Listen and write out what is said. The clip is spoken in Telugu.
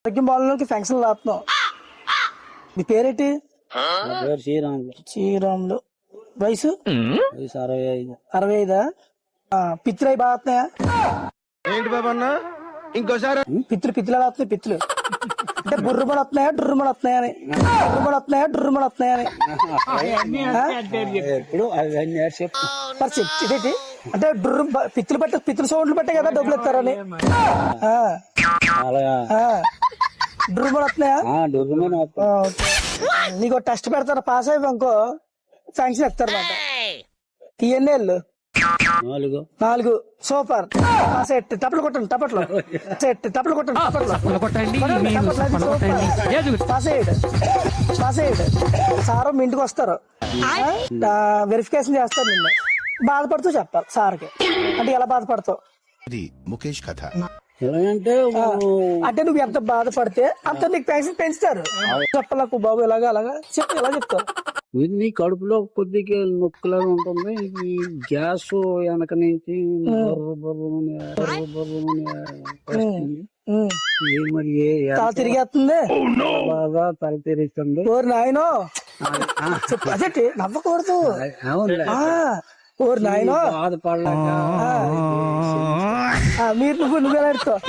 ఆరోగ్యం బాగుండడానికి ఫంక్షన్ రాస్తున్నావు. నీ పేరేంటి? శ్రీరాములు. వయసు 65. 65. పిత్తులు అవి బాగా వస్తున్నాయా? ఏంటి బాబన్న ఇంకోసారి? పిత్తులు ఎలా వస్తున్నాయి? పిత్తులు అంటే బుర్రమని వస్తున్నాయా డుర్రమని వస్తున్నాయా అని? బుర్రమని వస్తున్నాయా డుర్రమని వస్తున్నాయా అని? ఎప్పుడు అవన్నీ మరి ఇదేంటి అంటే పిత్తులు సౌండ్లు బట్టే కదా డబ్బులు ఇస్తారని. డుర్రమని వస్తున్నాయా? నీకు టెస్ట్ పెడతారు, పాస్ అయిపోనుకో శాంక్షన్ ఇస్తారు మాట. ఇవన్నీ వెళ్ళు 4. సూపర్. పాస్ ఎట్టు టప్పలు కొట్టండి, టప్పట్లో టప్పలు కొట్టండి, పాస్ అయ్యాడు. సార్ మీ ఇంటికి వస్తారు, వెరిఫికేషన్ చేస్తారు. నిన్ను బాధపడుతూ చెప్పాలి సార్కి. అంటే ఎలా బాధపడతావు? ముఖేష్ కథ అంటే నువ్వు ఎంత బాధపడితే అంత నీకు పెన్షన్ పెంచుతారు. చెప్పలకు బాబు అలాగా చెప్పు, ఎలా చెప్తావు? వీటిని కడుపులో కొద్దిగా నొక్కులాగా ఉంటుంది. ఈ గ్యాస్ వెనక నుంచి మరి తల తిరిగేస్తుంది, బాగా తల తిరుగుతుంది. ఓరు నాయనో చెప్పు. అదేంటి నవ్వకూడదు. ఓరు నాయనో బాధపడలేక మీరు నువ్వు ఎలా ఎడుతావు?